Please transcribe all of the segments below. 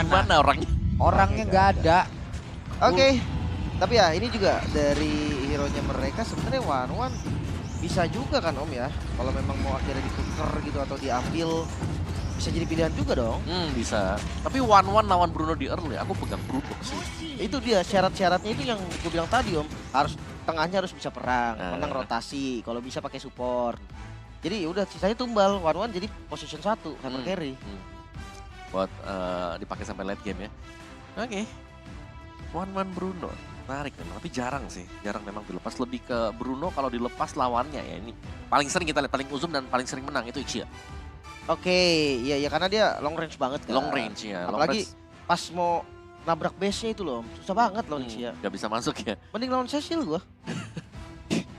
Gimana orangnya? Orangnya nggak ada. Oke. Tapi ya ini juga dari hero-nya mereka sebenarnya One bisa juga kan Om ya. Kalau memang mau akhirnya ditukar gitu atau diambil bisa jadi pilihan juga dong. Bisa. Tapi 1-1 lawan Bruno di early, aku pegang Bruno sih. Itu dia syarat-syaratnya itu yang gue bilang tadi Om. Harus tengahnya harus bisa perang, menang rotasi, kalau bisa pakai support. Jadi ya udah sisanya tumbal, One jadi position 1 hammer carry. Buat dipakai sampai late game ya. Oke. 1-1 Bruno. Menarik memang, tapi jarang sih. Jarang memang dilepas. Lebih ke Bruno kalau dilepas lawannya ya. Ini paling sering kita lihat, paling uzum dan paling sering menang itu Ixia. Oke, iya ya karena dia long range banget kan. Long range ya. Apalagi pas mau nabrak base-nya itu loh, susah banget lawan Ixia. Gak bisa masuk ya. Mending lawan Cecil gua.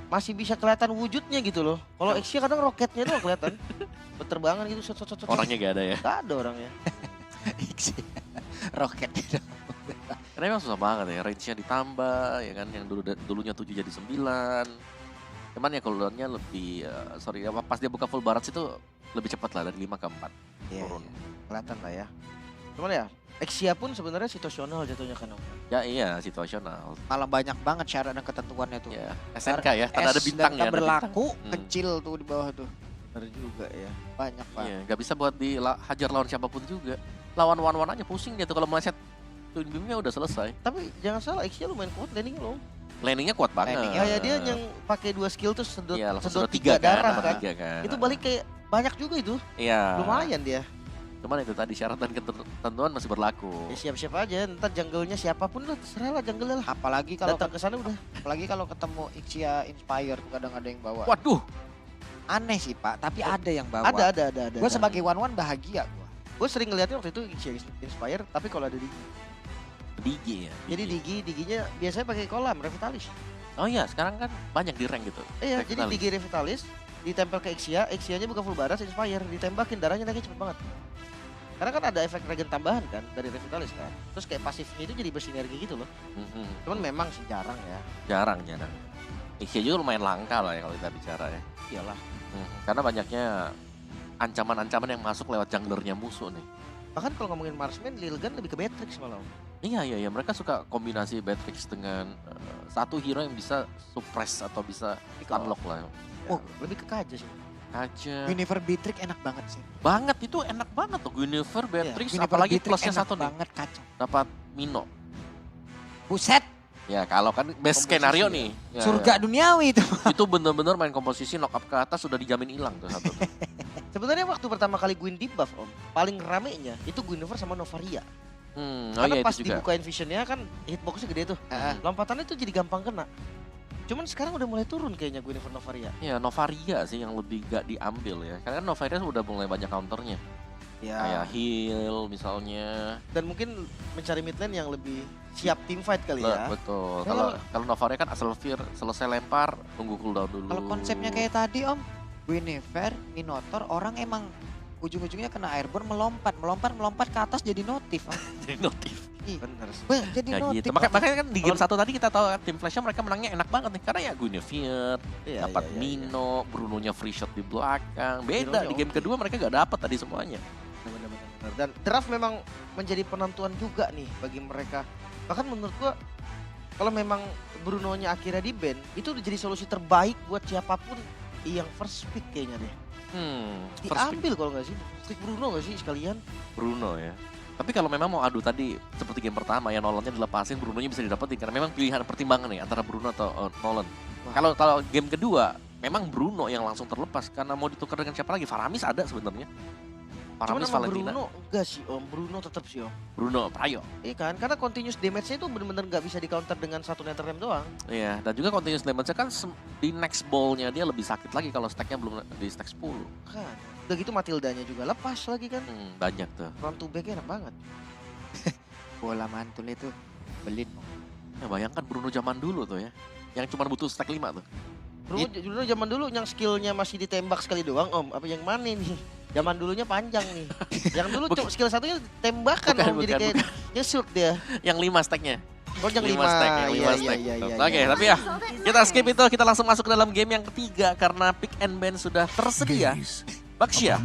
Masih bisa kelihatan wujudnya gitu loh. Kalau Ixia kadang roketnya doang kelihatan. Berterbangan gitu, shot. Orangnya gak ada ya. Gak ada orangnya. Roketnya. Karena memang susah banget ya, range-nya ditambah ya kan, yang dulunya 7 jadi 9. Cuman ya cooldown-nya lebih, pas dia buka full barrage itu lebih cepat lah dari 5 ke 4. Iya, Turun. kelihatan lah ya. Cuman ya, Exia pun sebenarnya situasional jatuhnya kan Om. Ya iya, situasional. Malah banyak banget syarat dan ketentuannya tuh. Ya, SNK ya, kan ada bintang ya. Dan berlaku bintang. kecil tuh di bawah tuh. Benar juga ya. Banyak Pak. Iya, gak bisa buat dihajar lawan siapapun juga. Lawan one-one aja pusing dia tuh kalau meleset. Twin beam-nya udah selesai. Tapi jangan salah, Exia lumayan kuat landing loh. Landing-nya kuat banget. Landing-nya Kayak dia yang pakai 2 skill tuh sedot, Iya, langsung sedot 3 3 darah kan. 3 kan. Itu balik kayak banyak juga itu. Iya. Lumayan dia. Cuman itu tadi syarat dan ketentuan masih berlaku. Ya siap-siap aja, ntar jungle-nya siapapun lah, terserah lah jungle lah. Apalagi kalau Datang ke sana udah. apalagi kalau ketemu Ixia Inspire tuh kadang ada yang bawa. Waduh, Aneh sih Pak, tapi ada yang bawa. Ada. Gue sebagai one bahagia gue. Gue sering ngeliatnya waktu itu Ixia Inspire, tapi kalau ada di Digi ya. jadi Digi-nya biasanya pakai kolam Revitalis. Oh iya, sekarang kan banyak di rank gitu. Iya, jadi Revitalis. Digi Revitalis ditempel ke Ixia, Ixia-nya bukan full baras Inspire, ditembakin darahnya naiknya cepet banget. Karena kan ada efek regen tambahan kan dari Revitalis kan. Terus kayak pasifnya itu jadi bersinergi gitu loh. Cuman memang sih jarang ya. Jarang. Ixia juga lumayan langka lah ya kalau kita bicara ya. Iyalah. Karena banyaknya ancaman-ancaman yang masuk lewat junglernya musuh nih. Bahkan kalau ngomongin marksman, Lilgan lebih ke Beatrix malah. Iya, mereka suka kombinasi Beatrix dengan satu hero yang bisa suppress atau bisa unlock lah. Oh, lebih ke Kaja sih. Kaja. Univer Beatrix enak banget sih. Banget, itu enak banget tuh. Guinevere, Beatrix, Univer apalagi Beatrix plusnya enak satu nih. banget kacau. Dapat Mino. Buset, Ya kalau kan best Komposisi skenario ya. nih. Ya, surga duniawi itu. Itu bener-bener main komposisi knock up ke atas sudah dijamin hilang tuh satu. Sebenarnya waktu pertama kali Gwyn di buff Om, paling ramenya itu Guinevere sama Novaria. Oh Karena iya pas itu juga. dibukain visionnya kan hitboxnya gede tuh. Lompatannya tuh jadi gampang kena. Cuman sekarang udah mulai turun kayaknya Guinevere Novaria. Iya, Novaria sih yang lebih gak diambil ya. Karena kan Novaria udah mulai banyak counternya. Ya. Kayak heal misalnya. Dan mungkin mencari mid lane yang lebih siap team fight kali ya. Betul. Kalau- Kalau Novaria kan asal fear selesai lempar, tunggu cooldown dulu. Kalau konsepnya kayak tadi Om, Guinevere, Minotaur, orang emang ujung-ujungnya kena airborne melompat ke atas jadi notif. Om. jadi notif. Bener sih. Jadi Ya notif. gitu. Makanya kan di game satu tadi kita tahu tim Flashnya mereka menangnya enak banget nih. Karena ya Guinevere, Iya, dapat iya, iya, Mino, Bruno-nya free shot di belakang. Beda Hero-nya di game oke. kedua mereka gak dapat tadi semuanya. Bener. Dan draft memang menjadi penentuan juga nih bagi mereka. Bahkan menurut gua kalau memang Bruno-nya akhirnya di ban, itu udah jadi solusi terbaik buat siapapun yang first pick kayaknya deh. First pick Diambil kalau nggak sih, pick Bruno nggak sih sekalian? Bruno ya. Tapi kalau memang mau adu tadi seperti game pertama ya Nolannya dilepasin, Brunonya bisa didapetin karena memang pilihan pertimbangan nih antara Bruno atau Nolan. Kalau game kedua memang Bruno yang langsung terlepas karena mau ditukar dengan siapa lagi? Faramis ada sebenarnya. Cuman Faramis sama Valentina. Bruno enggak sih Om, Bruno tetap sih Om. Bruno Prayo. Iya kan, karena continuous damage-nya itu bener-bener nggak bisa di counter dengan satu netherram doang. Iya, dan juga continuous damage-nya kan di next ball-nya dia lebih sakit lagi kalau stack-nya belum di stack 10. Kan, udah gitu Matildanya juga lepas lagi kan. Banyak tuh. Front to back-nya enak banget. Bola mantul itu belin. Ya, bayangkan Bruno zaman dulu tuh ya. Yang cuma butuh stack 5 tuh. Bruno zaman dulu yang skillnya masih ditembak sekali doang Om. Apa yang mana nih? Zaman dulunya panjang nih. Yang dulu skill satunya tembakan Om. Jadi kayak nge-shoot dia. Yang 5 stack-nya. Oh yang 5. Yang 5 stack. Oke, tapi ya kita skip itu, kita langsung masuk ke dalam game yang ketiga karena pick and ban sudah tersedia. Baxia,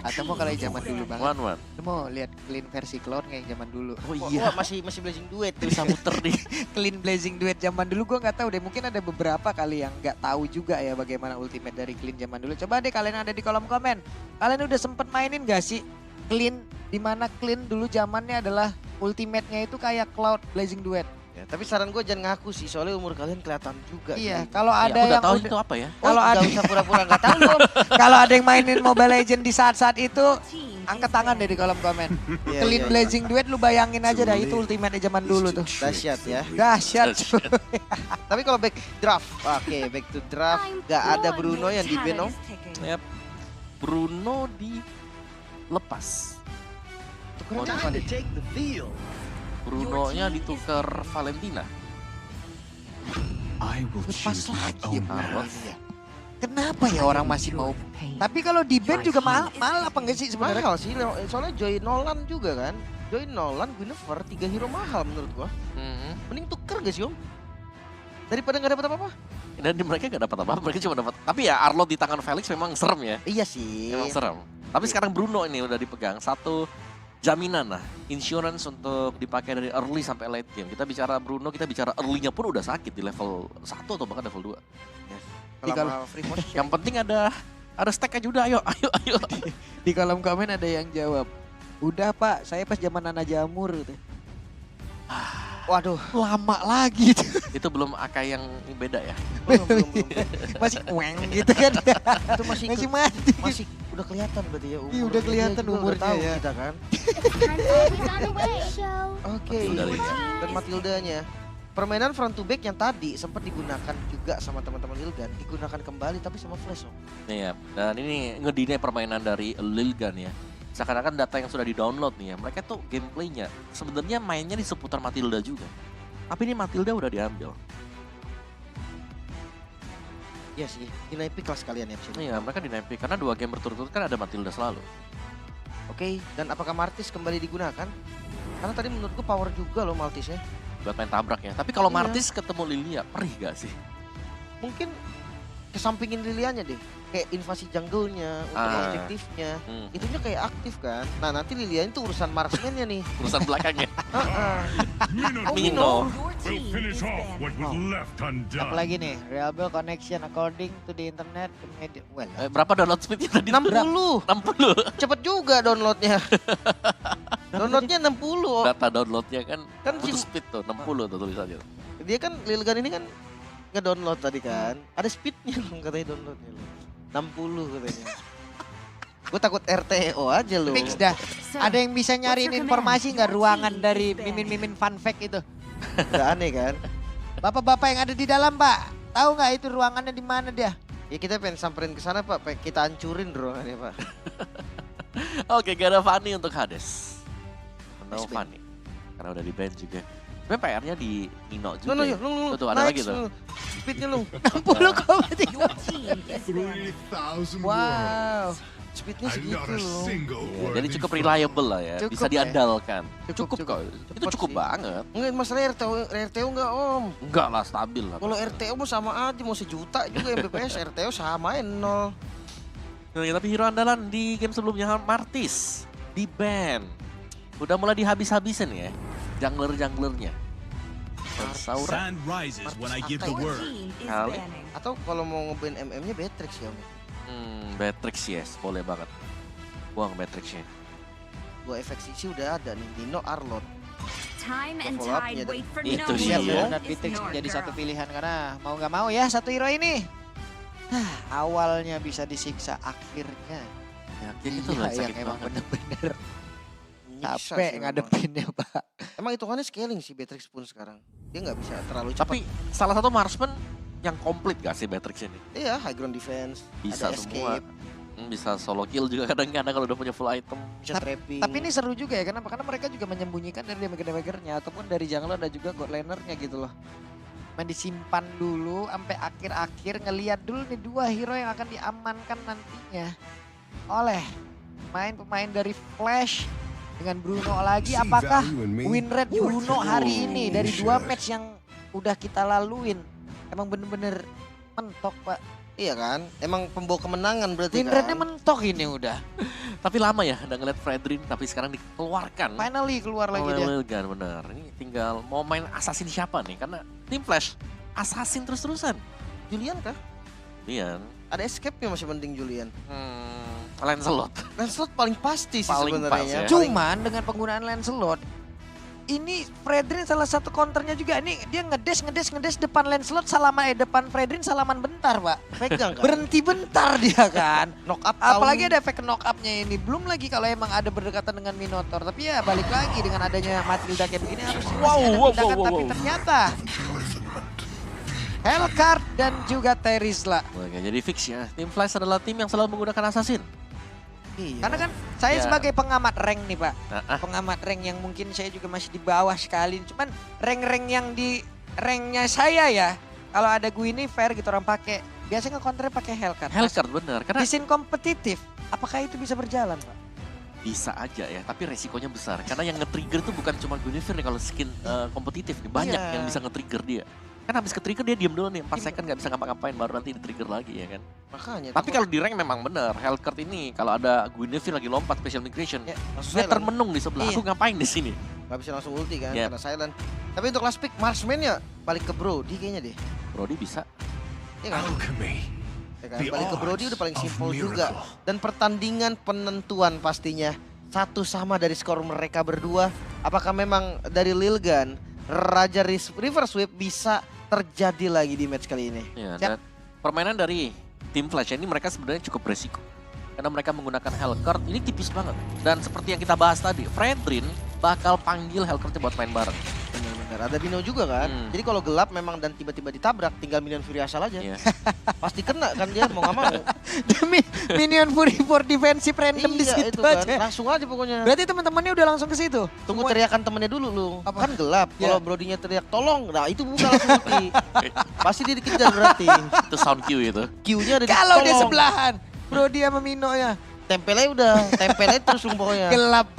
Atau mau kalau yang zaman dulu banget. 1-1. Lu mau lihat clean versi clone kayak zaman dulu. Oh Wah, iya, masih blazing duet tuh. bisa muter nih. Clean blazing duet zaman dulu gua nggak tahu deh. Mungkin ada beberapa kali yang nggak tahu juga ya bagaimana ultimate dari clean zaman dulu. Coba deh kalian ada di kolom komen. Kalian udah sempet mainin gak sih clean, dimana clean dulu zamannya adalah ultimate-nya itu kayak Cloud blazing duet. Ya, tapi saran gue jangan ngaku sih, soalnya umur kalian kelihatan juga. Iya, gitu. kalau ada Aku udah yang tahu udah- itu apa ya. kalau Nggak ada usah pura-pura nggak tahu Om. kalau ada yang mainin Mobile Legend di saat-saat itu, angkat tangan deh di kolom komen. Iya, Clean iya, blazing duet lu bayangin aja dah, itu ultimate zaman dulu tuh. Dahsyat ya. Dahsyat. Tapi kalau back draft, oke back to draft, nggak ada Bruno yang di ban Om. Yap. Bruno dilepas. Tukeran apa nih? Bruno-nya ditukar Valentina. Lepas lagi. Arlof. Kenapa ya orang masih mau? Tapi kalau di band juga mahal apa enggak sih sebenarnya? Mahal sih, soalnya Joy Nolan juga kan. Joy Nolan, Guinevere, 3 hero mahal menurut gua. Mhm. Mending tuker gak sih Om? Daripada nggak dapat apa-apa. Dan di mereka gak dapat apa-apa, mereka cuma dapat. Tapi ya Arlot di tangan Felix memang serem ya. Iya sih. Memang serem. Tapi sekarang Bruno ini udah dipegang satu jaminan lah, insurance untuk dipakai dari early sampai late game. Kita bicara Bruno, kita bicara early-nya pun udah sakit di level 1 atau bahkan level 2. Kalau free motion. Yang penting ada stack aja udah, ayo. Di kolom komen ada yang jawab, udah Pak, saya pas zaman Nana Jamur gitu. Waduh, Lama lagi tuh. Itu belum Akai yang beda ya. belum. Masih weng gitu kan. Itu masih Masih mati. masih udah kelihatan berarti ya umur. Iya, udah kelihatan Dia juga umurnya udah tahu ya. kita kan. Oke. Matildanya. Dan Matildanya. Permainan front to back yang tadi sempat digunakan juga sama teman-teman Lilgan, digunakan kembali tapi sama Flash Om. Iya, dan ini ngedine permainan dari Lilgan ya. Seakan-akan data yang sudah di-download nih ya, mereka tuh gameplaynya sebenarnya mainnya di seputar Matilda juga. Tapi ini Matilda udah diambil. Iya sih, nilai pick kelas kalian ya di sini. Iya, mereka dinaik karena 2 game berturut-turut kan ada Matilda selalu. Oke, dan apakah Martis kembali digunakan? Karena tadi menurutku power juga loh Maltis ya. Buat main tabrak ya. Tapi kalau Iya. Martis ketemu Lilia, perih gak sih? Mungkin kesampingin Lilianya deh. Kayak invasi jungle-nya, untuk Ah. objektifnya. Hmm, Itunya kayak aktif kan. Nah nanti Lilianya itu urusan marksman-nya nih. urusan belakangnya. Heeh. Mino. Will finish off what was left undone. Apalagi nih, reliable connection according to the internet. Well, Berapa download speednya tadi? 60. 60. Cepet juga downloadnya. Downloadnya 60. Oh. Data downloadnya kan Kan butuh si- speed tuh, 60 tuh tulisannya. Dia kan Lilgan ini kan nge-download tadi kan. Ada speednya loh katanya downloadnya loh. 60 katanya. Gue takut RTO aja loh. fix dah. Ada yang bisa nyariin informasi nggak ruangan dari mimin-mimin fun fact itu? Udah aneh kan. Bapak-bapak yang ada di dalam, Pak. Tahu nggak itu ruangannya di mana dia? Ya kita pengen samperin ke sana Pak, pengen kita hancurin ruangannya Pak. Oke, gak ada Fanny untuk Hades. No Nice Fanny. Karena udah di ban juga. Sebenarnya PR-nya di Nino juga. Lu ya. lu Tuh, ada naik lagi tuh. lu. Speednya lu. 3,000 Wow. Speednya And segitu not a loh. single Iya, word jadi in cukup front. reliable lah ya. Cukup Bisa ya. diandalkan. Cukup, kok. Itu Cepet cukup sih. banget. Enggak masalah RTO enggak Om. Enggak lah, stabil lah. Kalau RTO mau sama aja mau sejuta juga MBPS RTO samain nol. Nah, tapi hero andalan di game sebelumnya Martis di ban. Udah mulai dihabis-habisin ya. Jungler-junglernya. Dan Saura. Sand rises when I Martis give the Akai. word. Kali. Atau kalau mau ngeban MM-nya Beatrix ya Om. Beatrix yes, boleh banget. Buang Beatrixnya. Gua efek sisi udah ada nih Dino Arlot. Time and Follow up-nya tide tuh. wait for Itu no dia. Siap Iya. ya, dan Bitrix menjadi satu pilihan karena mau nggak mau ya satu hero ini. Awalnya bisa disiksa, akhirnya Yakin itu iya, lah yang sakit emang banget. bener-bener Nyiksa capek sih memang. ngadepinnya, Pak. Emang hitungannya scaling sih Beatrix pun sekarang. Dia nggak bisa terlalu cepat. Tapi salah satu marksman yang komplit gak sih Beatrix ini? Iya, high ground defense, Bisa ada semua. escape, Bisa solo kill juga kadang-kadang kalau udah punya full item. bisa trapping. Tapi ini seru juga ya, kenapa? Karena mereka juga menyembunyikan dari damage-damagernya ataupun dari jungler dan juga god lanernya gitu loh. Main disimpan dulu sampai akhir-akhir ngeliat dulu nih 2 hero yang akan diamankan nantinya oleh pemain dari Flash dengan Bruno lagi. See Apakah value in me? win rate Bruno hari ini dari 2 match yang udah kita laluin emang bener-bener mentok, Pak? Iya kan? Emang pembawa kemenangan berarti Win rate-nya kan? mentok ini udah. Tapi lama ya udah ngeliat Fredrin, tapi sekarang dikeluarkan. Finally keluar lagi oleh dia. Lilgan, bener. Ini tinggal mau main assassin siapa nih? Karena tim Flash assassin terus-terusan. Julian kah? Lian, Ada escape-nya masih penting Julian. Lancelot. Lancelot paling pasti sih Paling pas sebenarnya. ya. Cuman dengan penggunaan Lancelot, ini Fredrin salah satu counternya juga. Ini dia ngedes depan Lancelot depan Fredrin salaman bentar, Pak. Pegang kan? Berhenti bentar dia kan. Knock up Apalagi ada efek knock up-nya ini. Belum lagi kalau emang ada berdekatan dengan Minotaur. Tapi ya balik lagi dengan adanya Matilda kayak begini harus masih ada tindakan. Tapi ternyata Hellcard dan juga Terizla. Oke, jadi fix ya. Tim Flash adalah tim yang selalu menggunakan assassin. Iya. Karena kan saya Ya. sebagai pengamat rank nih, Pak. Nah, Pengamat rank yang mungkin saya juga masih di bawah sekali. Cuman rank-rank yang di ranknya saya ya. Kalau ada Guinevere gitu orang pakai. Biasanya nge-counternya pakai Hellcard. Hellcard bener. Karena Di scene kompetitif, apakah itu bisa berjalan, Pak? bisa aja ya, tapi resikonya besar. Karena yang nge-trigger tuh bukan cuma Guinevere nih kalau skin kompetitif nih. Banyak Iya. yang bisa nge-trigger dia. Kan habis ke-trigger dia diem dulu nih, 4 second gak bisa ngapa-ngapain baru nanti di-trigger lagi ya kan. Makanya. Tapi kalau di rank memang bener, Hellcard ini kalau ada Guinevere lagi lompat special migration, ya, langsung dia silent. termenung di sebelah. Iya. Aku ngapain di sini? Gak bisa langsung ulti kan Yep. karena silent. Tapi untuk last pick Marksman ya balik ke Brody kayaknya deh. Brody bisa. Iya kan? Alchemy. Ya kan? The Balik ke Brody udah paling art of simpel juga. miracle. Dan pertandingan penentuan pastinya. Satu sama dari skor mereka berdua. Apakah memang dari Lilgan, Raja River Sweep bisa terjadi lagi di match kali ini? Ya, Siap. dan permainan dari tim Flash ini mereka sebenarnya cukup beresiko. Karena mereka menggunakan Hellcard ini tipis banget. Dan seperti yang kita bahas tadi, Fredrin bakal panggil Hellcard buat main bareng. Benar-benar. Ada Bino juga kan. Hmm. Jadi kalau gelap memang dan tiba-tiba ditabrak, tinggal Minion Fury asal aja. Iya. Pasti kena kan dia mau nggak mau. Demi minion Fury for defensive random di Iya situ itu kan. aja. Langsung aja pokoknya. Berarti teman-temannya udah langsung ke situ. Tunggu Semua- teriakan temennya dulu lu. Apa? Kan gelap. Ya. Kalau Brodinya teriak tolong, nah itu bukan langsung ulti. Pasti dia dikejar berarti. Itu sound cue itu. Q-nya ada di Kalau dia tolong. sebelahan, bro dia memino ya. Tempelnya udah, tempelnya terus lu pokoknya. Gelap.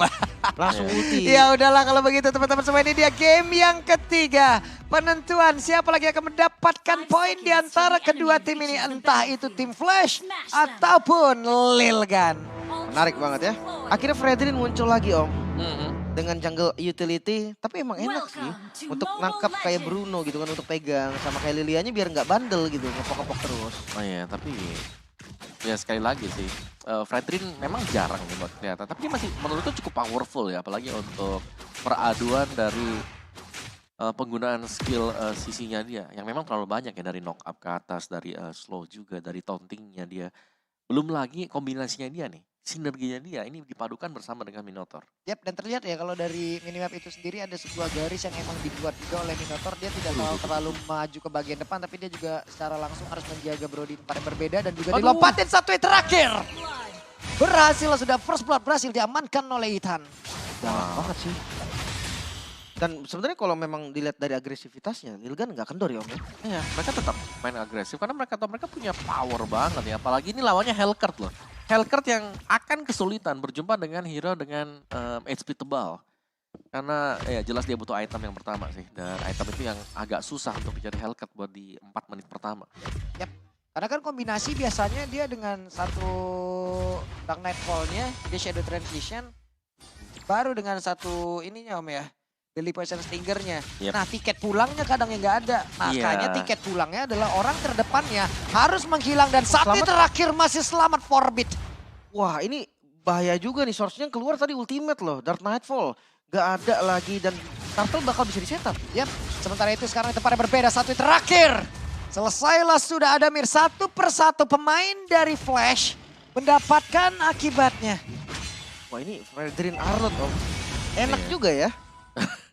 Langsung ulti. Ya udahlah kalau begitu teman-teman semua, ini dia game yang ketiga. Penentuan siapa lagi akan mendapatkan poin di antara kedua tim ini. Entah itu tim Flash ataupun Lilgan. Menarik banget ya. Akhirnya Fredrin muncul lagi om. Mhm. Dengan jungle utility. Tapi emang enak sih. Untuk nangkap kayak Bruno gitu kan. Untuk pegang. Sama kayak Lilianya biar nggak bandel gitu. Ngepok-ngepok terus. Oh iya, tapi ya sekali lagi sih, Fredrin memang jarang nih buat kelihatan. Tapi dia masih menurutku cukup powerful ya, apalagi untuk peraduan dari penggunaan skill sisinya dia. Yang memang terlalu banyak ya, dari knock up ke atas, dari slow juga, dari tauntingnya dia. Belum lagi kombinasinya dia nih, sinerginya dia ini dipadukan bersama dengan Minotaur. Yap, dan terlihat ya kalau dari minimap itu sendiri ada sebuah garis yang emang dibuat juga oleh Minotaur. Dia tidak terlalu maju ke bagian depan, tapi dia juga secara langsung harus menjaga Brody di tempat yang berbeda. Dan juga Aduh. dilompatin satu yang terakhir. Berhasil, sudah first blood berhasil diamankan oleh Ethan. Galak banget sih. Dan sebenarnya kalau memang dilihat dari agresivitasnya, Lilgan nggak kendor ya om ya. Iya, mereka tetap main agresif karena mereka tahu mereka punya power banget ya. Apalagi ini lawannya Hellcard loh. Hellcard yang akan kesulitan berjumpa dengan hero dengan HP tebal. Karena ya jelas dia butuh item yang pertama sih. Dan item itu yang agak susah untuk mencari Hellcard buat di 4 menit pertama. Karena kan kombinasi biasanya dia dengan satu Dark Nightfall-nya, dia Shadow Transition, baru dengan satu ininya om ya, Daily Poison Stingernya. Yep. Nah tiket pulangnya kadang yang nggak ada. Makanya Iya. tiket pulangnya adalah orang terdepannya harus menghilang. Dan saat Selamat. terakhir masih selamat Forbid. Wah ini bahaya juga nih, source-nya keluar tadi ultimate loh, Dark Nightfall. Gak ada lagi dan Turtle bakal bisa di-setup. Yap, sementara itu sekarang tempatnya berbeda. Satu yang terakhir. Selesailah sudah ada Mir. Satu persatu pemain dari Flash mendapatkan akibatnya. Wah ini Fredrin Arlot om. Enak Iya. juga ya.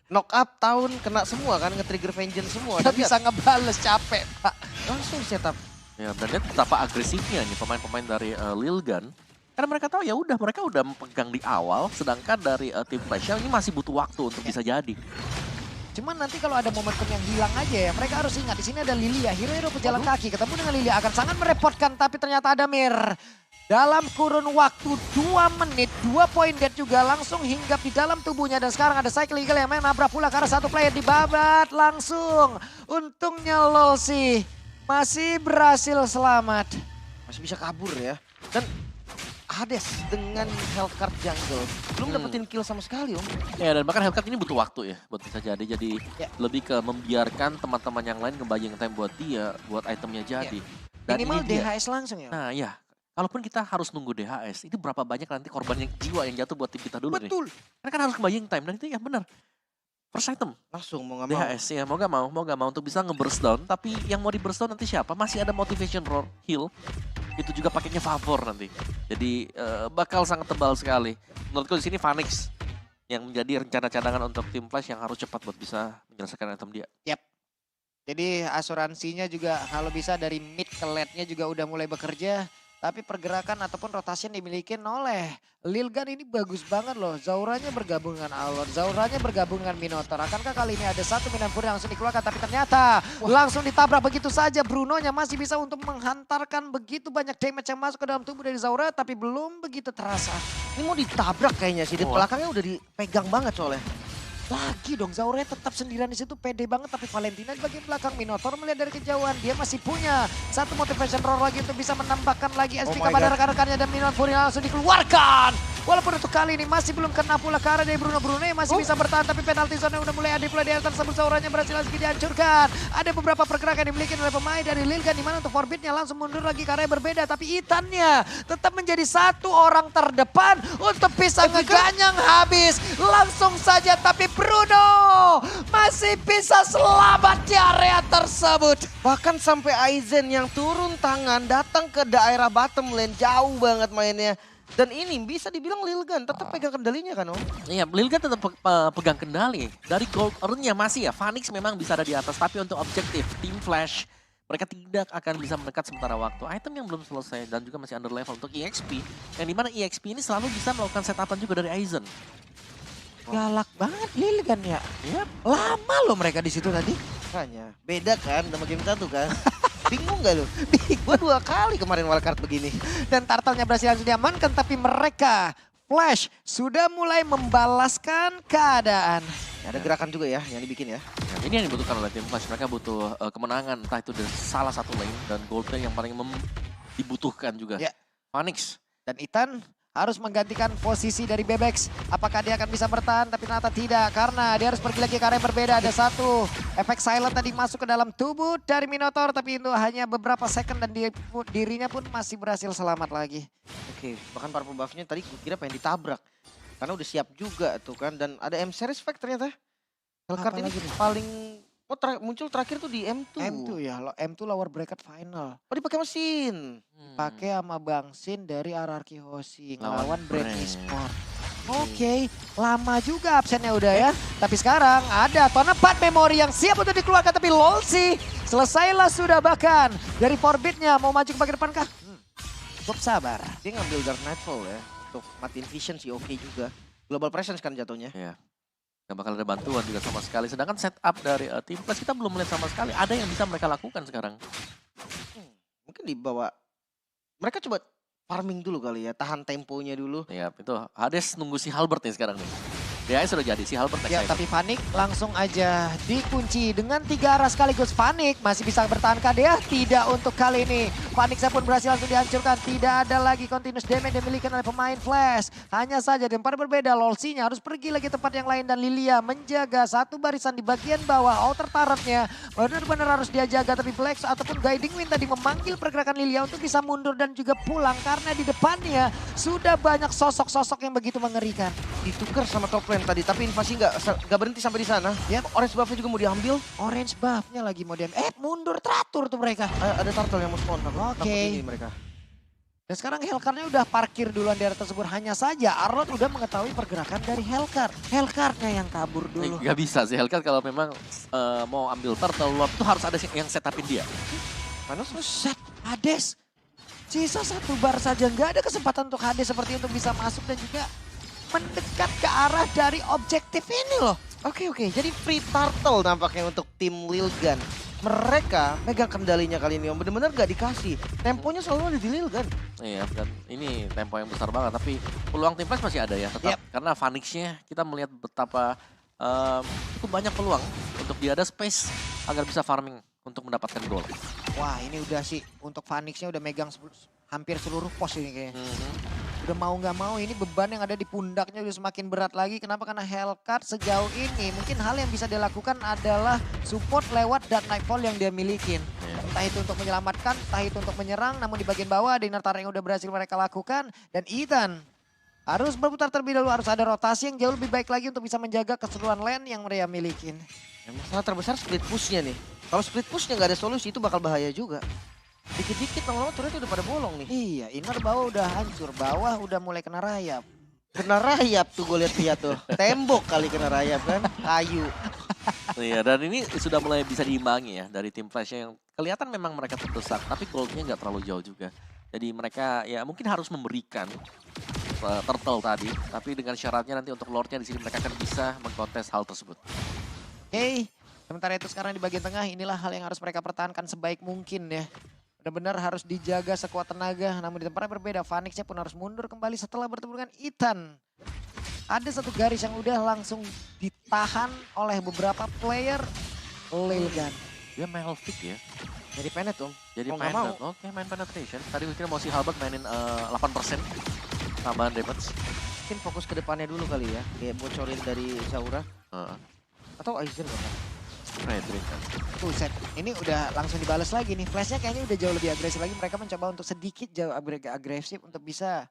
Knock up tahun kena semua kan, nge-trigger vengeance semua. Udah Dan bisa ngebales, capek pak. langsung setup. Ya, dan lihat betapa agresifnya nih pemain-pemain dari Lilgan. Karena mereka tahu ya udah mereka udah memegang di awal, sedangkan dari tim Flash ini masih butuh waktu untuk bisa jadi. Cuman nanti kalau ada momentum yang hilang aja ya, mereka harus ingat di sini ada Lilia, hero pejalan kaki, ketemu dengan Lilia akan sangat merepotkan, tapi ternyata ada Mir. Dalam kurun waktu 2 menit, 2 poin dead juga langsung hinggap di dalam tubuhnya. Dan sekarang ada Cycle Eagle yang main nabrak pula karena satu player dibabat langsung. Untungnya lol sih. masih berhasil selamat. Masih bisa kabur ya. Dan Hades dengan Hellcard jungle belum dapetin kill sama sekali Om. Ya dan bahkan Hellcat ini butuh waktu ya buat bisa jadi. Jadi Ya. lebih ke membiarkan teman-teman yang lain ngebayang time buat dia, buat itemnya jadi. Dan Minimal ini dia. DHS langsung ya. Nah ya, kalaupun kita harus nunggu DHS, itu berapa banyak nanti korban yang jiwa yang jatuh buat tim kita dulu nih. Betul. Karena kan harus kebayang time dan itu ya benar. First item Langsung mau nggak mau. DHS ya mau gak mau untuk bisa nge-burst down. Tapi yang mau di-burst down nanti siapa? Masih ada motivation roar heal. Itu juga paketnya favor nanti. Jadi bakal sangat tebal sekali. Menurutku di sini Phoenix yang menjadi rencana cadangan untuk tim Flash yang harus cepat buat bisa menyelesaikan item dia. Jadi asuransinya juga kalau bisa dari mid ke late-nya juga udah mulai bekerja. Tapi pergerakan ataupun rotasi yang dimiliki oleh Lilgan ini bagus banget loh. Zauranya bergabung dengan Alor, Zauranya bergabung dengan Minotaur. Akankah kali ini ada satu Minan Fury yang langsung dikeluarkan, tapi ternyata langsung ditabrak begitu saja. Brunonya masih bisa untuk menghantarkan begitu banyak damage yang masuk ke dalam tubuh dari Zaura, tapi belum begitu terasa. Ini mau ditabrak kayaknya sih. Di Wah. belakangnya udah dipegang banget soalnya. Lagi dong, Zauranya tetap sendirian di situ, pede banget. Tapi Valentina di bagian belakang, Minotaur melihat dari kejauhan. Dia masih punya satu motivation roar lagi untuk bisa menambahkan lagi SPK my pada God. rekan-rekannya. Dan Milan Fury langsung dikeluarkan. Walaupun untuk kali ini masih belum kena pula ke arah dari Bruno yang masih bisa bertahan. Tapi penalti zone udah mulai ada pula di atas tersebut. Zauranya berhasil lagi dihancurkan. Ada beberapa pergerakan yang dimiliki oleh pemain dari Lilgan. Dimana untuk Forbidnya langsung mundur lagi ke arah yang berbeda. Tapi Ethannya tetap menjadi satu orang terdepan untuk bisa ngeganyang habis. Langsung saja, tapi Bruno masih bisa selamat di area tersebut. Bahkan sampai Aizen yang turun tangan datang ke daerah bottom lane. Jauh banget mainnya. Dan ini bisa dibilang Lilgan tetap pegang kendalinya kan Om. Iya, Lilgan tetap pegang kendali. Dari gold earn-nya masih ya, Phoenix memang bisa ada di atas. Tapi untuk objektif, Team Flash, mereka tidak akan bisa mendekat sementara waktu. Item yang belum selesai dan juga masih under level untuk EXP. Yang dimana EXP ini selalu bisa melakukan setupan juga dari Aizen. Galak banget Lilgan ya. Yap. Lama loh mereka di situ tadi. Makanya beda kan sama game 1 kan. Bingung gak lu? Gue 2 kali kemarin wildcard begini. Dan Turtle-nya berhasil langsung diamankan, tapi mereka Flash sudah mulai membalaskan keadaan. Ada gerakan juga ya yang dibikin ya. Nah, ini yang dibutuhkan oleh tim Flash. Mereka butuh kemenangan, entah itu dari salah satu lane dan gold lane yang paling dibutuhkan juga. Ya. Phoenix. Dan Ethan harus menggantikan posisi dari Bebex. Apakah dia akan bisa bertahan? Tapi ternyata tidak. Karena dia harus pergi lagi ke arah yang berbeda. Ada satu efek silent tadi masuk ke dalam tubuh dari Minotaur. Tapi itu hanya beberapa second dan dirinya pun masih berhasil selamat lagi. Oke, bahkan purple buff-nya tadi gue kira pengen ditabrak. Karena udah siap juga tuh kan. Dan ada M-Series Fact ternyata. Hellcard ini lagi nih? paling muncul terakhir tuh di M2. M2 ya, M2 lower bracket final. Oh dipakai mesin. Pakai sama Bang Sin dari RRQ Hoshi Lawan ngelawan Brand Brand. Esport. Oke, lama juga absennya udah ya. Tapi sekarang ada Tonepat Memori yang siap untuk dikeluarkan. Tapi Lolsi selesailah sudah bahkan. Dari Forbidnya mau maju ke bagian depan kah? Cukup sabar. Dia ngambil Dark Nightfall ya. Untuk matiin vision sih oke juga. Global presence kan jatuhnya. Iya. Gak bakal ada bantuan juga sama sekali. Sedangkan setup dari tim Flash kita belum melihat sama sekali. Ada yang bisa mereka lakukan sekarang. Mungkin dibawa. Mereka coba farming dulu kali ya. Tahan temponya dulu. Ya itu Hades nunggu si Halbert nih sekarang nih. Dia sudah jadi si Halbert next Ya, time. tapi Vanik langsung aja dikunci dengan 3 arah sekaligus. Vanik masih bisa bertahan kah dia? Tidak untuk kali ini. Vanik pun berhasil langsung dihancurkan. Tidak ada lagi continuous damage yang dimiliki oleh pemain Flash. Hanya saja tempat berbeda. Lolsinya harus pergi lagi tempat yang lain. Dan Lilia menjaga satu barisan di bagian bawah. Outer turretnya benar-benar harus dia jaga. Tapi Black ataupun Guiding Wind tadi memanggil pergerakan Lilia untuk bisa mundur dan juga pulang. Karena di depannya sudah banyak sosok-sosok yang begitu mengerikan. Ditukar sama top lane tadi. Tapi invasi nggak berhenti sampai di sana. Yap. Orange buff-nya juga mau diambil. Orange buff-nya lagi mau diam. Mundur teratur tuh mereka. Ada turtle yang mau spawn. Takut ini mereka. Dan sekarang Hellcard-nya udah parkir duluan di area tersebut. Hanya saja Arlot udah mengetahui pergerakan dari Hellcard. Hellcard-nya yang kabur dulu. Gak bisa sih Hellcat kalau memang mau ambil turtle lord itu harus ada yang setupin dia. Mana Set, Hades. Sisa 1 bar saja. Nggak ada kesempatan untuk Hades seperti untuk bisa masuk dan juga mendekat ke arah dari objektif ini loh. Oke, jadi free turtle nampaknya untuk tim Lilgan. Mereka megang kendalinya kali ini, Om. Bener-bener gak dikasih. Temponya selalu ada di Lilgan. Iya, dan ini tempo yang besar banget. Tapi peluang tim Flash masih ada ya tetap. Karena Phoenix-nya kita melihat betapa cukup banyak peluang untuk dia ada space agar bisa farming untuk mendapatkan gol. Wah ini udah sih untuk Phoenix-nya udah megang hampir seluruh pos ini kayaknya. Udah mau nggak mau ini beban yang ada di pundaknya udah semakin berat lagi. Kenapa? Karena Hellcat sejauh ini mungkin hal yang bisa dilakukan adalah support lewat Dark Nightfall yang dia milikin. Entah itu untuk menyelamatkan, entah itu untuk menyerang. Namun di bagian bawah ada Inner Turret yang udah berhasil mereka lakukan. Dan Ethan harus berputar terlebih dahulu, harus ada rotasi yang jauh lebih baik lagi untuk bisa menjaga keseluruhan lane yang mereka milikin. Masalah terbesar split push-nya nih. Kalau split push-nya nggak ada solusi itu bakal bahaya juga. Dikit-dikit lama-lama turret udah pada bolong nih. Iya, inner bawah udah hancur, bawah udah mulai kena rayap. Kena rayap tuh gue lihat tuh. Tembok kali kena rayap kan, kayu. Iya, dan ini sudah mulai bisa diimbangi ya dari tim Flash yang kelihatan memang mereka terdesak, tapi goldnya nggak terlalu jauh juga. Jadi mereka ya mungkin harus memberikan turtle tadi, tapi dengan syaratnya nanti untuk Lordnya di sini mereka akan bisa mengkontes hal tersebut. Oke, sementara itu sekarang di bagian tengah inilah hal yang harus mereka pertahankan sebaik mungkin ya. Benar-benar harus dijaga sekuat tenaga, namun di tempat yang berbeda Phoenix-nya pun harus mundur kembali setelah bertemu dengan Ethan. Ada satu garis yang udah langsung ditahan oleh beberapa player Lilgan. Dia Melvick ya. Jadi penet om. Jadi Mau nggak mau. Oke, main penetration. Tadi mungkin mau si Halbert mainin 8% tambahan damage. Mungkin fokus ke depannya dulu kali ya. Kayak bocorin dari Zaura. Atau Aizen nggak? Fredrin kan. Buset, ini udah langsung dibalas lagi nih. Flashnya kayaknya udah jauh lebih agresif lagi. Mereka mencoba untuk sedikit jauh agresif untuk bisa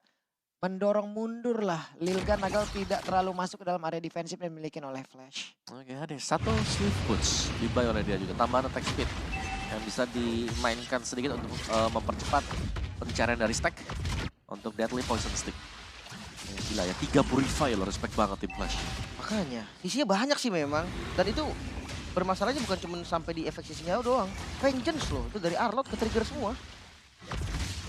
mendorong mundur lah Lilgan agar tidak terlalu masuk ke dalam area defensif yang dimiliki oleh Flash. Oke, ada satu Swift Boots dibuy oleh dia juga. Tambahan attack speed yang bisa dimainkan sedikit untuk mempercepat pencarian dari stack untuk Deadly Poison Stick. Gila ya, 3 Purify loh, respect banget tim Flash. Makanya, sisinya banyak sih memang. Dan itu bermasalahnya bukan cuma sampai di efek sisinya doang. Vengeance loh, itu dari Arlott ke trigger semua.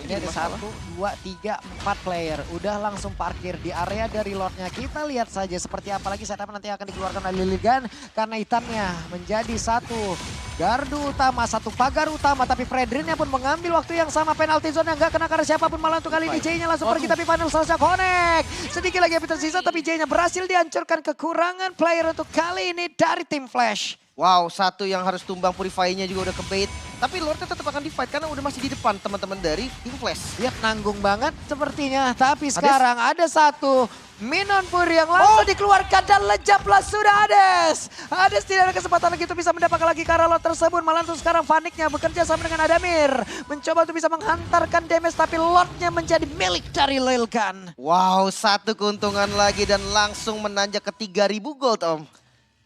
Ini ada 1, 2, 3, 4 player. Udah langsung parkir di area dari Lordnya. Kita lihat saja seperti apa lagi setup nanti akan dikeluarkan oleh Lilgan. Karena hitamnya menjadi satu gardu utama, satu pagar utama. Tapi Fredrinnya pun mengambil waktu yang sama. Penalty zone yang gak kena karena siapapun. Malah untuk kali ini J-nya langsung pergi. Tapi final selesai connect. Sedikit lagi yang tersisa tapi J-nya berhasil dihancurkan. Kekurangan player untuk kali ini dari tim Flash. Wow, satu yang harus tumbang Purify-nya juga udah ke-bait. Tapi Lordnya tetap akan di-fight karena udah masih di depan teman-teman dari tim Flash. Dia nanggung banget sepertinya. Tapi sekarang ada satu Minon Puri yang langsung dikeluarkan dan lejaplah sudah Hades. Hades tidak ada kesempatan lagi untuk bisa mendapatkan lagi karena Lord tersebut. Malah untuk sekarang Phoenix-nya bekerja sama dengan Adamir. Mencoba untuk bisa menghantarkan damage tapi Lord-nya menjadi milik dari Lilgan. Wow, satu keuntungan lagi dan langsung menanjak ke 3.000 gold om.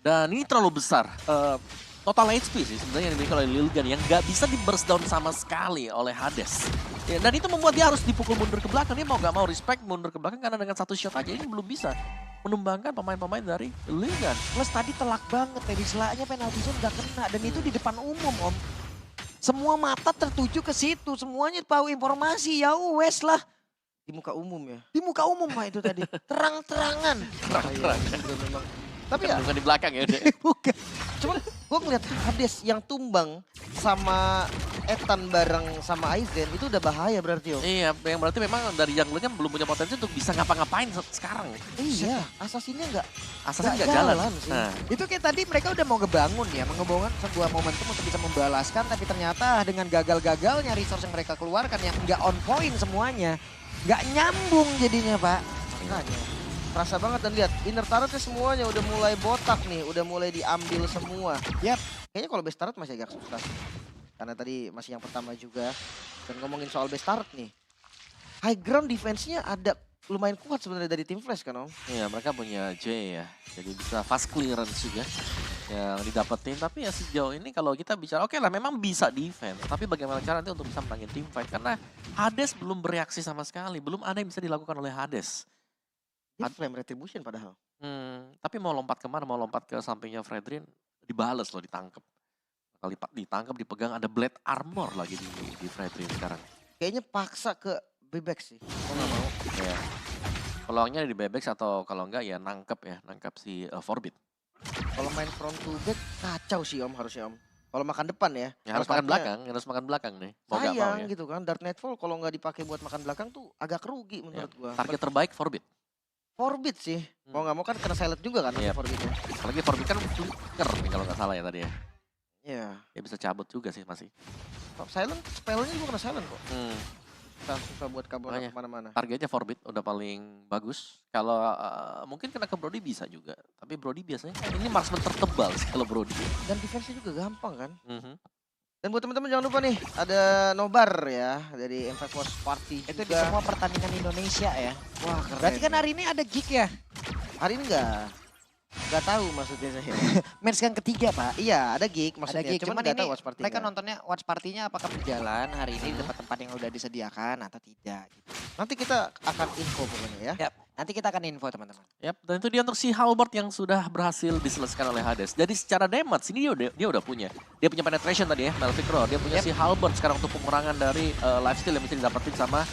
Dan ini terlalu besar. Total HP sih sebenarnya yang dimiliki oleh Lilgan yang nggak bisa di burst down sama sekali oleh Hades. Ya, dan itu membuat dia harus dipukul mundur ke belakang. Dia mau nggak mau respect mundur ke belakang karena dengan satu shot aja ini belum bisa menumbangkan pemain-pemain dari Lilgan. Plus tadi telak banget ya, di selaknya penalti zone gak kena. Dan itu di depan umum om. Semua mata tertuju ke situ. Semuanya tahu informasi, ya wes lah. Di muka umum ya. Di muka umum mah itu tadi. Terang-terangan. Terang-terangan. Tapi ya Bukan di belakang ya udah. Bukan. cuman gue ngeliat Hades yang tumbang sama Ethan bareng sama Aizen itu udah bahaya berarti om. Iya, yang berarti memang dari jungle-nya belum punya potensi untuk bisa ngapa-ngapain sekarang. Iya, asasinnya nggak Asasnya Nggak nggak jalan. jalan sih. Nah, Itu kayak tadi mereka udah mau ngebangun ya, mengebangun sebuah momentum untuk bisa membalaskan, tapi ternyata dengan gagal-gagalnya resource yang mereka keluarkan yang nggak on point semuanya, nggak nyambung jadinya Pak. makanya. Terasa banget dan lihat inner turretnya semuanya udah mulai botak nih, udah mulai diambil semua. Yap. Kayaknya kalau base turret masih agak susah. Karena tadi masih yang pertama juga. Dan ngomongin soal base turret nih. High ground defense-nya ada lumayan kuat sebenarnya dari tim Flash kan om. iya mereka punya J ya. Jadi bisa fast clearance juga yang didapetin. Tapi ya sejauh ini kalau kita bicara oke lah memang bisa defense. Tapi bagaimana cara nanti untuk bisa menangin team fight. Karena Hades belum bereaksi sama sekali. Belum ada yang bisa dilakukan oleh Hades. Dia flame retribution padahal. Tapi mau lompat kemana? Mau lompat ke sampingnya Fredrin, dibales loh, ditangkep. Kali ditangkep, dipegang, ada blade armor lagi di Fredrin sekarang. Kayaknya paksa ke Bebek sih. Mau nggak mau. Ya. Peluangnya di Bebex atau kalau enggak ya nangkep si Forbid. Kalau main front to back kacau sih om harusnya om. Kalau makan depan ya. Ya, harus makan belakang, harus makan belakang nih. Mau nggak mau Sayang ya. gitu kan. Dark Nightfall kalau nggak dipakai buat makan belakang tuh agak rugi menurut gua. Target terbaik Forbid. Forbid sih. Mau nggak mau kan kena silent juga kan Iya. Forbidnya. Apalagi Forbid kan flicker nih kalau nggak salah ya tadi ya. Iya. Ya bisa cabut juga sih masih. Kok silent, spellnya juga kena silent kok. Hmm. Susah buat kabur Makanya. kemana-mana. Targetnya Forbid udah paling bagus. Kalau mungkin kena ke Brody bisa juga. Tapi Brody biasanya ini marksman tertebal sih kalau Brody. Dan defense-nya juga gampang kan. Mhm. Dan buat teman-teman jangan lupa nih, ada Nobar ya dari M5 Wars Party Itu di juga. semua pertandingan Indonesia ya. Wah keren. Berarti kan hari ini ada gig ya? Hari ini nggak tahu maksudnya saya. Match yang ketiga, Pak. Iya ada gig Ada maksudnya, gig, cuman cuman nggak ini tahu Watch Party mereka nggak. nontonnya watch partinya apakah berjalan hari ini di tempat-tempat yang udah disediakan atau tidak. Gitu. Nanti kita akan info pokoknya ya. Yap, nanti kita akan info teman-teman. Yap, dan itu dia untuk si Halbert yang sudah berhasil diselesaikan oleh Hades. Jadi secara damage ini dia udah punya. Dia punya penetration tadi ya, Melvic Roar. Dia punya si Halbert sekarang untuk pengurangan dari lifesteal yang bisa didapetin sama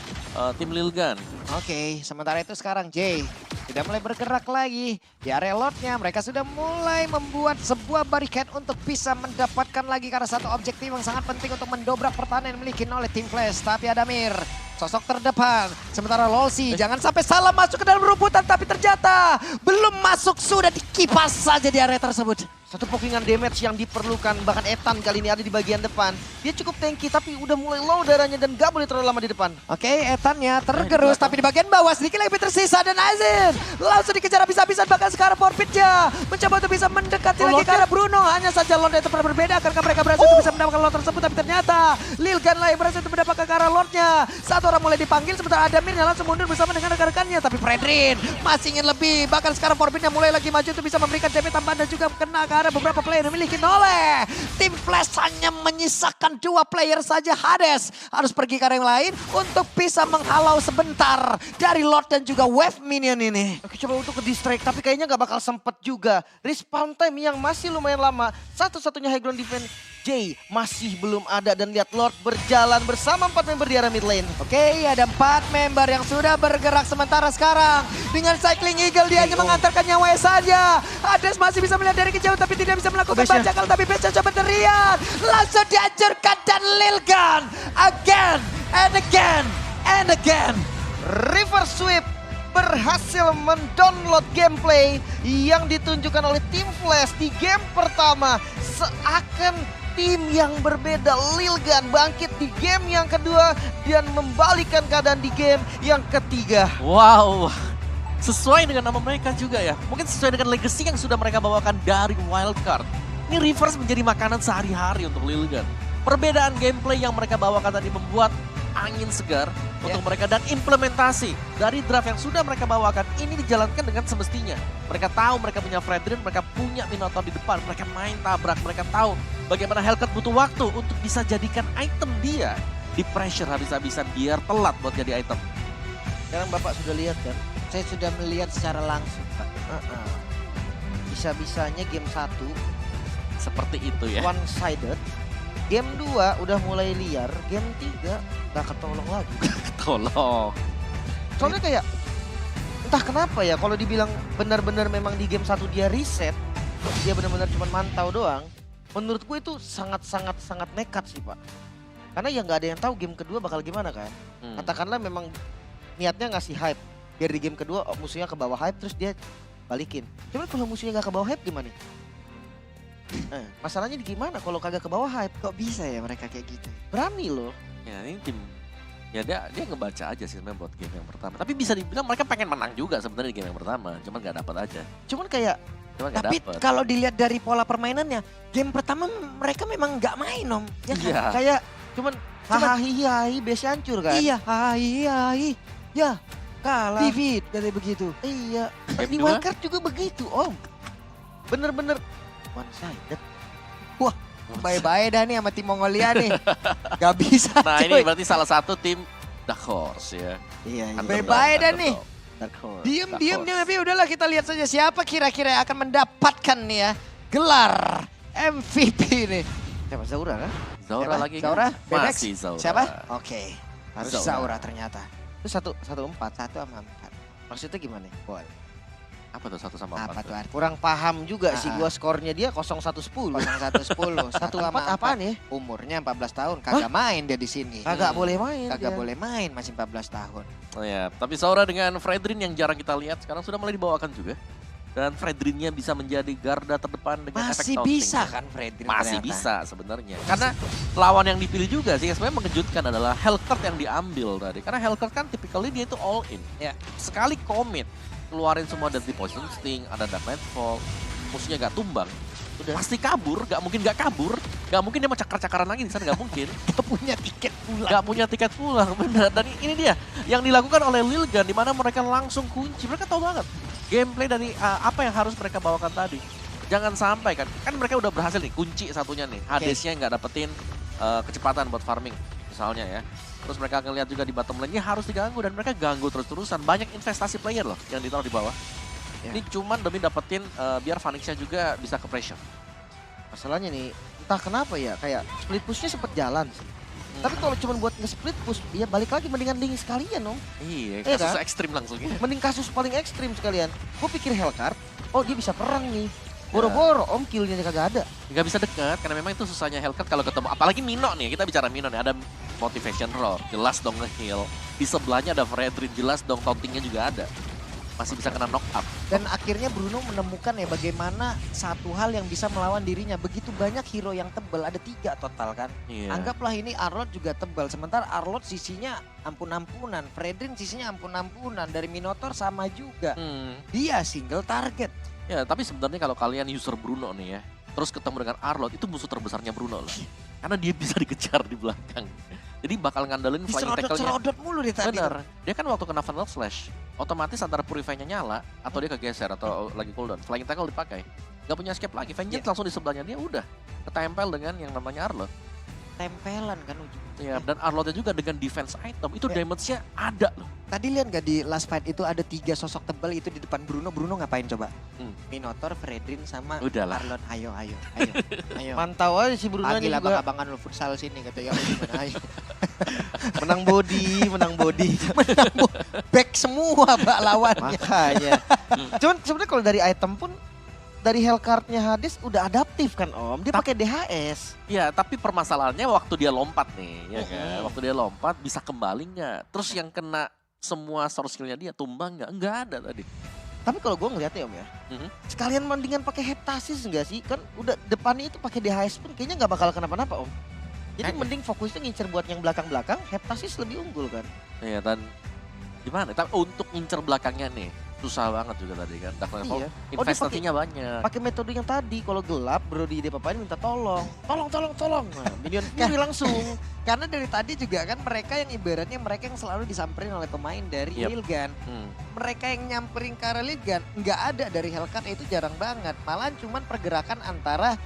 tim Lilgan. Oke, sementara itu sekarang Jay sudah mulai bergerak lagi di area lotnya. Mereka sudah mulai membuat sebuah barikat untuk bisa mendapatkan lagi karena satu objektif yang sangat penting untuk mendobrak pertahanan yang dimiliki oleh tim Flash. Tapi ada Mir, sosok terdepan. Sementara Lolsi jangan sampai salah masuk ke dalam rumputan, tapi ternyata belum masuk, sudah dikipas saja di area tersebut. Satu pokingan damage yang diperlukan, bahkan Ethan kali ini ada di bagian depan. Dia cukup tanky tapi udah mulai low darahnya dan gak boleh terlalu lama di depan. Oke, Ethannya tergerus, tapi di bagian bawah sedikit lagi tersisa dan Aizen langsung dikejar habis-habisan, bahkan sekarang Forbidnya mencoba untuk bisa mendekati lagi ke arah Bruno. Hanya saja Lord itu pernah berbeda, akankah mereka berhasil untuk bisa mendapatkan Lord tersebut, tapi ternyata Lilgan lah yang berhasil untuk mendapatkan ke arah Lordnya. Satu orang mulai dipanggil, sementara Adamir yang langsung mundur bersama dengan rekan-rekannya, tapi Fredrin masih ingin lebih. Bahkan sekarang Forbidnya mulai lagi maju untuk bisa memberikan damage tambahan dan juga kena ke arah beberapa player yang dimiliki oleh tim Flash. Hanya menyisakan 2 player saja. Hades harus pergi ke arah yang lain untuk bisa menghalau sebentar dari Lord dan juga Wave Minion ini. Oke, coba untuk ke distract tapi kayaknya gak bakal sempet juga. Respawn time yang masih lumayan lama. Satu-satunya high ground defense Jay masih belum ada, dan lihat Lord berjalan bersama 4 member di area mid lane. Oke, ada 4 member yang sudah bergerak sementara sekarang. Dengan Cycling Eagle dia hanya mengantarkan nyawanya saja. Hades masih bisa melihat dari kejauh tapi tidak bisa melakukan Base-nya. bajakan. Tapi Base coba teriak. Langsung dihancurkan dan Lilgan. Again and again and again. River Sweep berhasil mendownload gameplay yang ditunjukkan oleh tim Flash di game pertama. Seakan tim yang berbeda. Lilgan bangkit di game yang kedua dan membalikan keadaan di game yang ketiga. Wow, sesuai dengan nama mereka juga ya. Mungkin sesuai dengan legacy yang sudah mereka bawakan dari Wildcard. Ini Reverse menjadi makanan sehari-hari untuk Lilgan. Perbedaan gameplay yang mereka bawakan tadi membuat angin segar untuk mereka, dan implementasi dari draft yang sudah mereka bawakan ini dijalankan dengan semestinya. Mereka tahu mereka punya Fredrin, mereka punya Minotaur di depan, mereka main tabrak, mereka tahu bagaimana Hellcat butuh waktu untuk bisa jadikan item dia di pressure habis-habisan biar telat buat jadi item. Sekarang Bapak sudah lihat kan? Saya sudah melihat secara langsung, Pak. Bisa-bisanya game 1 Seperti itu ya. one sided. Game 2 udah mulai liar, game 3 gak ketolong lagi. Tolong. Soalnya kayak entah kenapa ya, kalau dibilang benar-benar memang di game 1 dia reset, dia benar-benar cuma mantau doang. Menurutku itu sangat nekat sih, Pak. Karena ya nggak ada yang tahu game kedua bakal gimana kan. Katakanlah memang niatnya ngasih hype, biar di game kedua musuhnya ke bawah hype terus dia balikin. Cuman kalau musuhnya gak ke bawah hype gimana? Masalahnya di gimana kalau kagak ke bawah hype? Kok bisa ya mereka kayak gitu? Berani loh. Ya ini tim, ya dia ngebaca aja sih sebenarnya buat game yang pertama. Tapi bisa dibilang mereka pengen menang juga sebenarnya di game yang pertama, cuman nggak dapat aja. Cuman kayak Tapi kalau dilihat dari pola permainannya, game pertama mereka memang nggak main, Om. Ya kan? Iya. kayak cuman hahaha base hancur kan? Iya, hai. Ya, Kalah. Vivid katanya begitu. Iya. Game Di dua? wildcard juga begitu, Om. Bener-bener one sided. Bye-bye dah nih sama tim Mongolia nih. Gak bisa, Nah cuy. ini berarti salah satu tim Dark Horse ya. Iya, Bye-bye dah nih. Dark Horse. Diem, Dark Horse. tapi udahlah kita lihat saja siapa kira-kira yang akan mendapatkan nih ya gelar MVP nih. Siapa Zaura kan? Zaura Siapa? lagi Zaura? kan? Bebex? Masih Zaura. Siapa? Oke. Harus Zaura. Zaura ternyata. Itu 1-4. 1 sama 4. Maksudnya gimana? Boleh. Apa tuh 1 sama 4? Apa tuh artinya? Kurang paham juga sih Ah. gua skornya dia 0-1-10. 0110. 1-4 apaan ya? Umurnya 14 tahun. Kagak main dia di sini. Kagak boleh main. Kagak dia. boleh main, masih 14 tahun. Oh ya, tapi Zaura dengan Fredrin yang jarang kita lihat sekarang sudah mulai dibawakan juga. Dan Fredrinnya bisa menjadi garda terdepan dengan efek Masih taunting. bisa kan Fredrin Masih ternyata. bisa sebenarnya. Karena lawan yang dipilih juga sih yang sebenarnya mengejutkan adalah Hellcurt yang diambil tadi. Karena Hellcurt kan typically dia itu all in. Ya. Sekali commit, keluarin semua Deadly Poison Sting, ada Dark Nightfall, musuhnya gak tumbang. Udah pasti kabur, gak mungkin gak kabur. Gak mungkin dia mau cakar-cakaran lagi di sana, gak mungkin. Gak punya tiket pulang. Gak punya tiket pulang, bener. Dan ini dia yang dilakukan oleh Lilgan, di mana mereka langsung kunci. Mereka tahu banget gameplay dari apa yang harus mereka bawakan tadi. Jangan sampai kan mereka udah berhasil nih kunci satunya nih. Hadesnya nggak dapetin kecepatan buat farming misalnya ya. Terus mereka ngeliat juga di bottom lane-nya harus diganggu dan mereka ganggu terus-terusan. Banyak investasi player loh yang ditaruh di bawah. Ya. Ini cuman demi dapetin biar Phoenix-nya juga bisa ke pressure. Masalahnya nih, entah kenapa ya, kayak split push-nya sempet jalan sih. Tapi kalau cuma buat nge-split push, dia balik lagi mendingan Link sekalian om. Iya, Iya kasus kan? ekstrim langsung ya. Mending kasus paling ekstrim sekalian. Gue pikir Hellcurt, oh dia bisa perang nih. Boro-boro om killnya kagak ada. Nggak bisa dekat karena memang itu susahnya Hellcurt kalau ketemu. Apalagi Mino nih, kita bicara Mino nih. Ada motivation roll, jelas dong nge-heal. Di sebelahnya ada Fredrin, jelas dong tauntingnya juga ada. Masih bisa kena knock up. Dan akhirnya Bruno menemukan ya bagaimana satu hal yang bisa melawan dirinya. Begitu banyak hero yang tebal, ada 3 total kan. Iya. Anggaplah ini Arlott juga tebal. Sementara Arlott sisinya ampun-ampunan. Fredrin sisinya ampun-ampunan. Dari Minotaur sama juga. Dia single target. Ya, tapi sebenarnya kalau kalian user Bruno nih ya, terus ketemu dengan Arlott, itu musuh terbesarnya Bruno loh. Karena dia bisa dikejar di belakang. Jadi bakal ngandelin flying tackle-nya. Diserodot-serodot mulu dia tadi. Bener. Dia kan waktu kena Final Slash, otomatis antara Purify-nya nyala, atau dia kegeser, atau lagi cooldown. Flying tackle dipakai. Gak punya escape lagi. Vengeance langsung di sebelahnya dia udah ketempel dengan yang namanya Arlott. Tempelan kan ujung. Ya, dan Arlott-nya juga dengan defense item, itu Ya. damage-nya ada loh. Tadi lihat gak di last fight itu ada 3 sosok tebal itu di depan Bruno. Bruno ngapain coba? Hmm. Minotaur, Fredrin sama Udahlah. Arlott. Ayo. Ayo. Mantau aja si Bruno Panggil juga. abang-abangan lu futsal sini kata ya. Ayo. Menang body. Back semua mbak lawannya. Makanya. Cuman sebenarnya kalau dari item pun dari Hellcurt-nya Hades udah adaptif kan om. Dia pakai DHS. Ya, tapi permasalahannya waktu dia lompat nih, ya kan? Waktu dia lompat bisa kembali nggak? Terus yang kena semua source skill-nya dia tumbang nggak? Nggak ada tadi. Tapi kalau gue ngeliatnya om ya, sekalian mendingan pakai Heptasis enggak sih? Kan udah depannya itu pakai DHS pun kayaknya nggak bakal kenapa-napa om. Jadi mending fokusnya ngincer buat yang belakang-belakang, Heptasis lebih unggul kan. Iya, dan gimana? Tapi untuk ngincer belakangnya nih, susah banget juga tadi kan. Dark Nightfall, Iya. investasinya banyak. Pakai metode yang tadi, kalau gelap Brody dia papain minta tolong. Tolong. Nah, minion kiri langsung. Karena dari tadi juga kan mereka yang ibaratnya mereka yang selalu disamperin oleh pemain dari Yep. Lilgan. Mereka yang nyamperin ke arah Lilgan nggak ada dari Hellcurt itu jarang banget. Malahan cuman pergerakan antara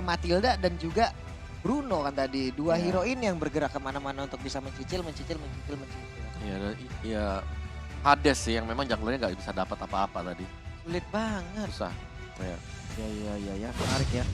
Matilda dan juga Bruno kan tadi. Dua Iya. hero ini yang bergerak kemana-mana untuk bisa mencicil. Iya, iya. Hades sih yang memang junglernya nggak bisa dapat apa-apa tadi. Sulit banget. Susah. Ya. Ya, menarik ya.